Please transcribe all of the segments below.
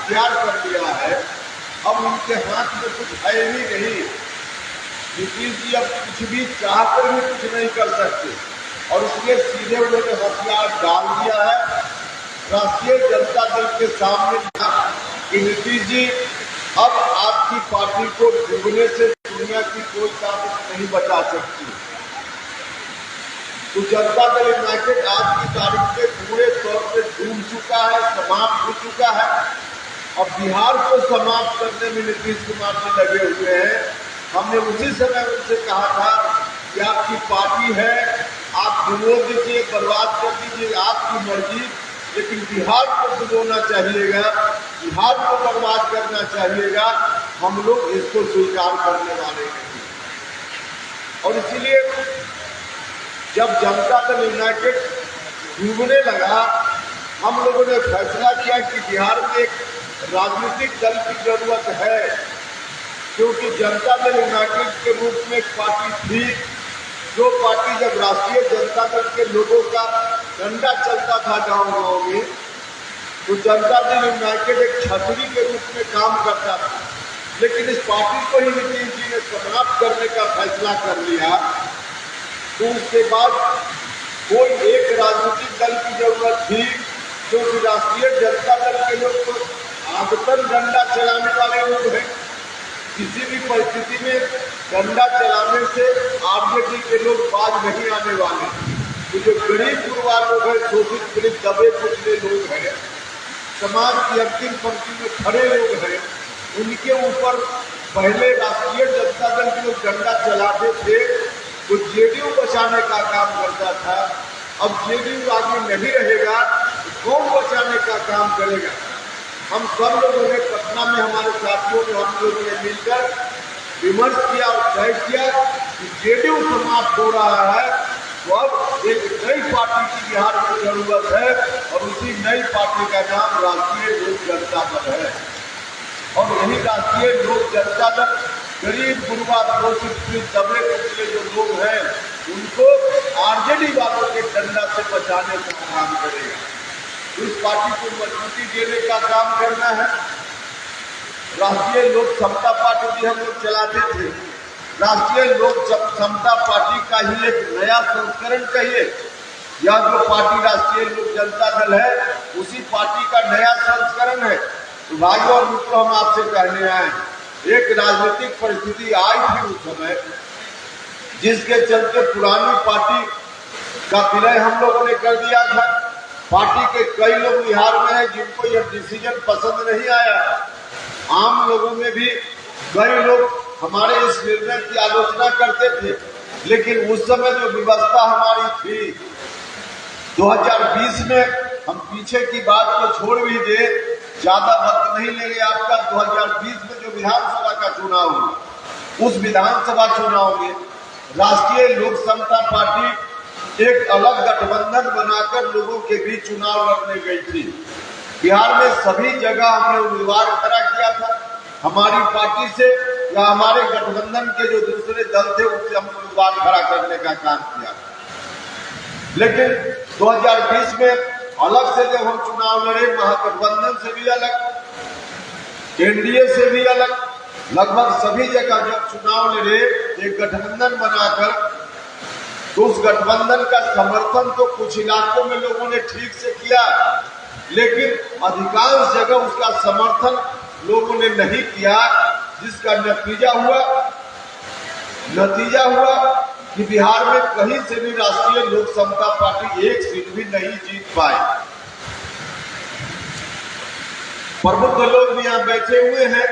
इख्तियार कर लिया है, अब उनके हाथ में कुछ है ही नहीं। नीतीश जी अब कुछ भी चाहकर भी कुछ नहीं कर सकते और इसलिए सीधे उन्होंने हथियार डाल दिया है राष्ट्रीय जनता दल के सामने कि नीतीश जी अब आपकी पार्टी को डूबने से दुनिया की कोई ताकत नहीं बचा सकती। तो जनता दल यूनाइटेड आज की तारीख में पूरे तौर पे डूब चुका है, समाप्त हो चुका है। अब बिहार को समाप्त करने में नीतीश कुमार जी लगे हुए हैं। हमने उसी समय उनसे कहा था कि आपकी पार्टी है, आप डुबो दीजिए, बर्बाद कर दीजिए, आपकी मर्जी, लेकिन बिहार को डुबोना चाहिएगा, बिहार को बर्बाद करना चाहिएगा, हम लोग इसको स्वीकार करने वाले नहीं। और इसीलिए जब जनता दल यूनाइटेड डूबने लगा, हम लोगों ने फैसला किया कि बिहार में एक राजनीतिक दल की जरूरत है, क्योंकि जनता दल यूनाइटेड के रूप में एक पार्टी थी, जो पार्टी जब राष्ट्रीय जनता दल के लोगों का डंडा चलता था गांव-गांव में, तो जनता दल यूनाइटेड एक छतरी के रूप में काम करता था। लेकिन इस पार्टी को ही नीतीश जी ने समाप्त करने का फैसला कर लिया, तो उसके बाद कोई एक राजनीतिक दल की जरूरत थी, क्योंकि राष्ट्रीय जनता दल के लोग तो आदतन डंडा चलाने वाले लोग हैं। किसी भी परिस्थिति में डंडा चलाने से आरजेडी के लोग बाज नहीं आने वाले। तो जो गरीब गुरबा लोग हैं, शोषित पीड़ित दबे कुचले लोग हैं, समाज की अंतिम पंक्ति में खड़े लोग हैं, उनके ऊपर पहले राष्ट्रीय जनता दल के लोग डंडा चलाते थे, तो जेडीयू बचाने का काम करता था। अब जेडीयू आगे नहीं रहेगा तो कौन बचाने का काम करेगा? हम सब लोगों ने पटना में हमारे साथियों ने, हम लोगों ने मिलकर विमर्श किया और तय किया कि जेडीयू समाप्त हो रहा है, तो अब एक नई पार्टी की बिहार में जरूरत है और उसी नई पार्टी का नाम राष्ट्रीय लोक जनता दल है। और यही राष्ट्रीय लोक जनता दल गरीब गुरबा शोषित दबे कुचले जो लोग हैं, उनको आरजेडी वालों के डंडा से बचाने का काम करेगा। इस पार्टी को मजबूती देने का काम करना है। राष्ट्रीय लोक समता पार्टी भी हम लोग चलाते थे। राष्ट्रीय लोक समता पार्टी का ही एक नया संस्करण कहिए, यह जो पार्टी राष्ट्रीय लोक जनता दल है, उसी पार्टी का नया संस्करण है। तो भाइयों और मित्रों, हम आपसे कहने आए, एक राजनीतिक परिस्थिति आई थी उस समय, जिसके चलते पुरानी पार्टी का विलय हम लोगों ने कर दिया था। पार्टी के कई लोग बिहार में हैं जिनको यह डिसीजन पसंद नहीं आया। आम लोगों में भी कई लोग हमारे इस निर्णय की आलोचना करते थे, लेकिन उस समय जो व्यवस्था हमारी थी 2020 में, हम पीछे की बात को छोड़ भी दे, ज्यादा वक्त नहीं लेंगे आपका। 2020 में जो विधानसभा का चुनाव हुआ, उस विधानसभा चुनाव में राष्ट्रीय लोक समता पार्टी एक अलग गठबंधन बनाकर लोगों के बीच चुनाव लड़ने गई थी। बिहार में सभी जगह हमने उम्मीदवार खड़ा किया था, हमारी पार्टी से या हमारे गठबंधन के जो दूसरे दल थे उनसे हम उम्मीदवार खड़ा करने का काम किया। लेकिन 2020 में अलग से जब हम चुनाव लड़े, महागठबंधन से भी अलग, एनडीए से भी अलग, लगभग सभी जगह जब चुनाव लड़े एक गठबंधन बनाकर, तो उस गठबंधन का समर्थन तो कुछ इलाकों में लोगों ने ठीक से किया, लेकिन अधिकांश जगह उसका समर्थन लोगों ने नहीं किया, जिसका नतीजा हुआ कि बिहार में कहीं से भी राष्ट्रीय लोक समता पार्टी एक सीट भी नहीं जीत पाए। प्रमुख लोग भी यहाँ बैठे हुए हैं,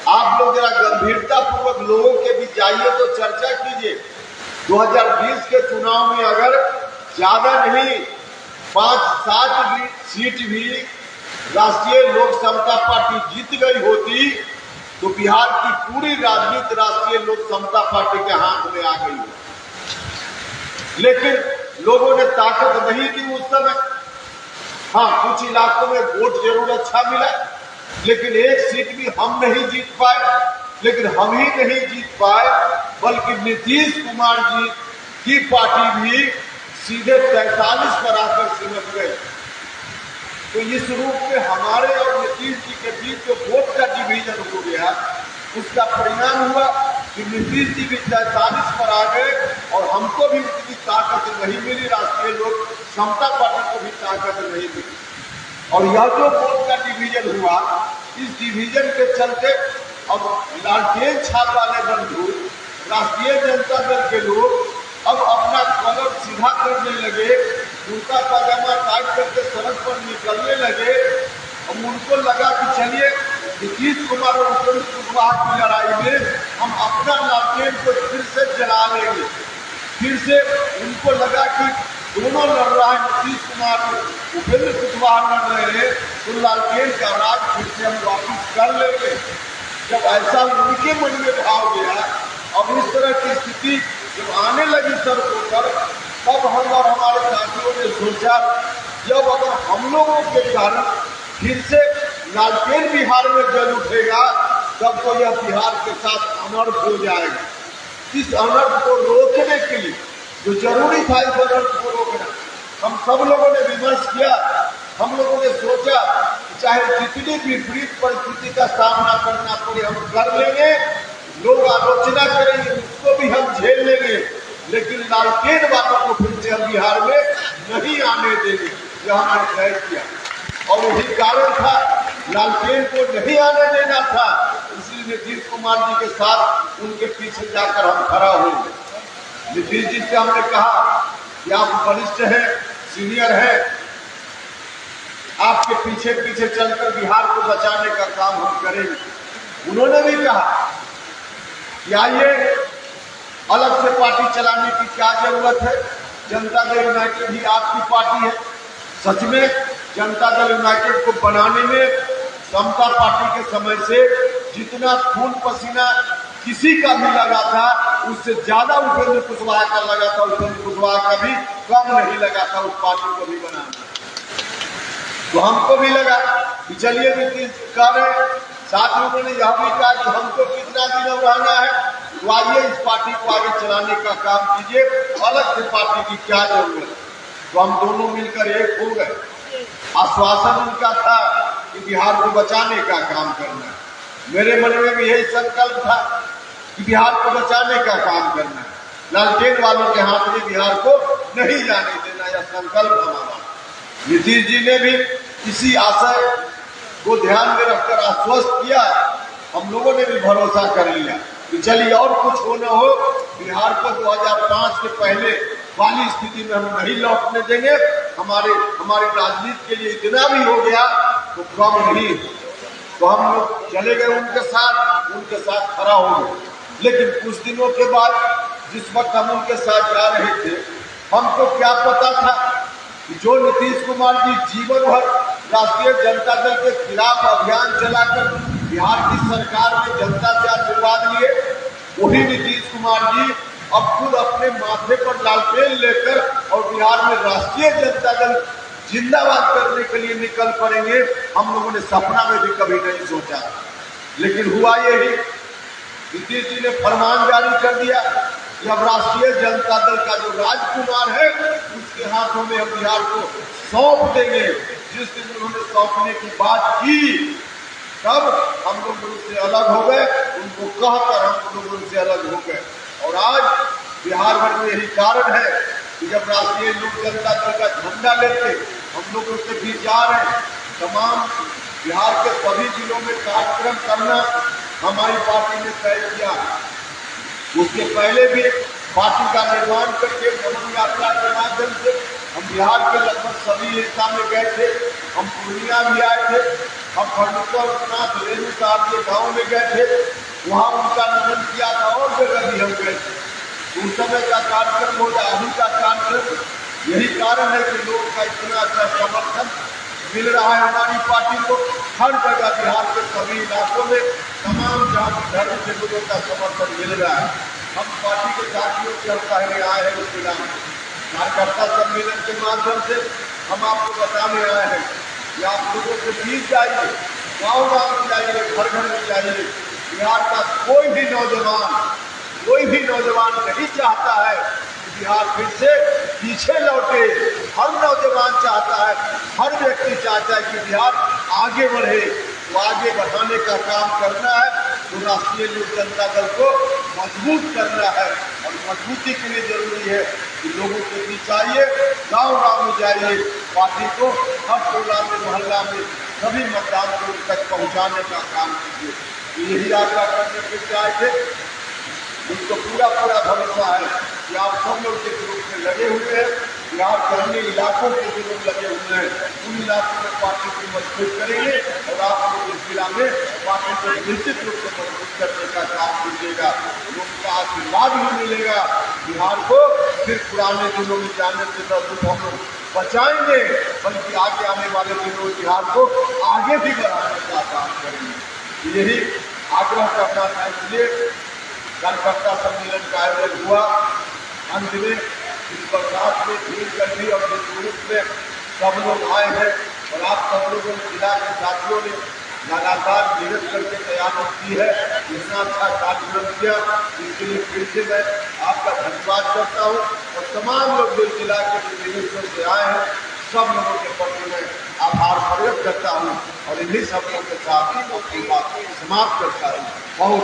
आप लोग जरा गंभीरता पूर्वक लोगों के बीच जाइए तो चर्चा कीजिए। 2020 के चुनाव में अगर ज्यादा नहीं 5-7 सीट भी राष्ट्रीय लोक समता पार्टी जीत गई होती, तो बिहार की पूरी राजनीति राष्ट्रीय लोक समता पार्टी के हाथ में आ गई है। लेकिन लोगों ने ताकत नहीं दी उस समय। हाँ, कुछ इलाकों में वोट जरूर अच्छा मिला, लेकिन एक सीट भी हम नहीं जीत पाए। लेकिन हम ही नहीं जीत पाए, बल्कि नीतीश कुमार जी की पार्टी भी सीधे 43 पर आकर सिमट गई। तो इस रूप में हमारे और नीतीश जी के बीच उसका परिणाम हुआ कि नीतीश जी भी 43 पर आ गए और हमको भी उतनी ताकत नहीं मिली, राष्ट्रीय लोक समता पार्टी को भी ताकत नहीं मिली। और यह जो वोट का डिवीजन हुआ, इस डिवीजन के चलते अब लालटेन छाप वाले बंधु राष्ट्रीय जनता दल के लोग अब अपना कलम सीधा करने लगे, कुर्ता पाजामा टाइट करके सड़क पर निकलने लगे। अब उनको लगा कि चलिए नीतीश कुमार और उपेंद्र कुशवाहा की लड़ाई में हम अपना लालटेन को फिर से जला लेंगे। फिर से उनको लगा कि दोनों लड़ रहा है, नीतीश कुमार और उपेंद्र कुशवाहा लड़ रहे हैं, तो लालटेन का राज फिर से हम वापिस कर लेंगे। जब ऐसा उनके मन में भाव गया, अब इस तरह की स्थिति जब आने लगी सड़कों पर, तब हम और हमारे साथियों ने सोचा जब अगर हम लोगों के कारण फिर से लालटेन बिहार में जल उठेगा, तब तो यह बिहार के साथ अनर्थ हो जाएगा। इस अनर्थ को रोकने के लिए जो जरूरी था, इस अनर्थ को रोकना, हम सब लोगों ने विमर्श किया। हम लोगों ने सोचा चाहे जितनी विपरीत परिस्थिति का सामना करना पड़े हम कर लेंगे, लोग आलोचना करेंगे उसको भी हम झेल लेंगे, लेकिन लालटेन वालों को फिर से हम बिहार में नहीं आने देंगे। यह हमने तय किया और यही कारण था, लालटेन को नहीं आने देना था। इसलिए नीतीश कुमार जी के साथ उनके पीछे जाकर हम खड़ा हुए। नीतीश जी से हमने कहा कि आप वरिष्ठ हैं, सीनियर हैं, आपके पीछे पीछे चलकर बिहार को बचाने का काम हम करेंगे। उन्होंने भी कहा कि आइए अलग से पार्टी चलाने की क्या जरूरत है, जनता दल यूनाइटेड ही आपकी पार्टी है। सच में जनता दल यूनाइटेड को बनाने में समता पार्टी के समय से जितना खून पसीना किसी का भी लगा था, उससे ज्यादा उपेंद्र कुशवाहा का लगा था। उपेंद्र कुशवाहा का भी कम नहीं लगा था उस पार्टी को भी बनाने। तो हमको भी लगा कि चलिए नीतीश कह रहे, साथ में उन्होंने यह भी कहा कि हमको कितना दिन अब रहना है, तो आइए इस पार्टी को आगे चलाने का काम कीजिए, अलग से पार्टी की क्या जरूरत। तो हम दोनों मिलकर एक हो गए। आश्वासन उनका था कि बिहार को बचाने का काम करना है, मेरे मन में भी यही संकल्प था कि बिहार को बचाने का काम करना है, लालटेन वालों के हाथ में बिहार को नहीं जाने देना, यह संकल्प हमारा। नीतीश जी ने भी इसी आशय को ध्यान में रखकर आश्वस्त किया। हम लोगों ने भी भरोसा कर लिया कि चलिए और कुछ हो न हो, बिहार को 2005 के पहले वाली स्थिति में हम नहीं लौटने देंगे। हमारी राजनीति के लिए इतना भी हो गया तो कम नहीं। तो हम लोग चले गए उनके साथ खड़ा हो गए। लेकिन कुछ दिनों के बाद जिस वक्त हम उनके साथ जा रहे थे, हमको क्या पता था कि जो नीतीश कुमार जी जीवन भर राष्ट्रीय जनता दल के खिलाफ अभियान चलाकर बिहार की सरकार में जनता से आशीर्वाद लिए, वही नीतीश कुमार जी अब खुद अपने माथे पर लालटेन लेकर और बिहार में राष्ट्रीय जनता दल जिंदाबाद करने के लिए निकल पड़ेंगे। हम लोगों ने सपना में भी कभी नहीं सोचा, लेकिन हुआ यही। नीतीश जी ने फरमान जारी कर दिया कि अब राष्ट्रीय जनता दल का जो राजकुमार है उसके हाथों में हम बिहार को सौंप देंगे। जिस दिन उन्होंने सौंपने की बात की, तब हम लोग उनसे अलग हो गए, उनको कहकर हम लोग उनसे अलग हो गए। और आज बिहार भर में यही कारण है कि जब राष्ट्रीय लोक जनता दल का झंडा लेके हम लोग उसके बीच जा रहे हैं, तमाम बिहार के सभी जिलों में कार्यक्रम करना हमारी पार्टी ने तय किया। उसके पहले भी पार्टी का निर्माण करके नमन यात्रा के माध्यम से हम बिहार के लगभग सभी हिस्सा में गए थे। हम पूर्णिया भी आए थे, हम फर्नीचर रेणु साहब के गाँव में गए थे, वहाँ उनका नमन किया था, और जगह भी हम गए थे। उस समय का कार्यक्रम हो या अभी का कार्यक्रम, यही कारण है कि लोगों का इतना अच्छा समर्थन मिल रहा है हमारी पार्टी को। हर जगह बिहार के सभी इलाकों में तमाम जाति धर्म के लोगों का समर्थन मिल रहा है। हम पार्टी के साथियों से हम पहले आए हैं उस जिला में कार्यकर्ता सम्मेलन के माध्यम से हम आपको बताने आए हैं कि आप लोगों के बीच जाइए, गाँव में जाइए, घर में जाइए। बिहार का कोई भी नौजवान नहीं चाहता है कि बिहार फिर से पीछे लौटे। हर नौजवान चाहता है, हर व्यक्ति चाहता है कि बिहार आगे बढ़े। वो आगे बढ़ाने का काम करना है, तो राष्ट्रीय लोक जनता दल को मजबूत करना है। और मजबूती के लिए जरूरी है कि लोगों के बीच आइए, गाँव-गाँव में जाइए, पार्टी को हर टोला में, मोहल्ला में सभी मतदान तक पहुँचाने का काम कीजिए। यही आग्रह करने के लिए आए थे। मुझको पूरा भरोसा है कि आप सब लोग जिस रूप में लगे हुए हैं, बिहार के अन्य इलाकों के जो लोग लगे हुए हैं, उन इलाकों में पार्टी को मजबूत करेंगे और आप लोग इस जिला में पार्टी को निश्चित रूप से मजबूत करने का काम कीजिएगा। लोगों का आशीर्वाद भी मिलेगा। बिहार को फिर पुराने दिनों में जाने से हम लोग बचाएंगे, बल्कि आगे आने वाले दिनों में बिहार को आगे भी बढ़ाने का काम करेंगे। यही आग्रह करना था। इसलिए कार्यकर्ता सम्मेलन का आयोजन हुआ। अंत में इस बरसात में भीड़ गर्मी और रूप में सब लोग आए हैं और आप सब लोगों ने, जिला के साथियों ने लगातार मेहनत करके तैयारी की है। इतना अच्छा कार्यक्रम किया, इसके लिए फिर से मैं आपका धन्यवाद करता हूँ। और तमाम लोग जो जिला के विदेशों से आए हैं, सब लोगों के प्रति मैं आभार प्रकट करता हूँ और इन्हीं शब्दों के साथ अपनी बात समाप्त करता हूँ। बहुत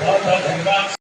बहुत धन्यवाद।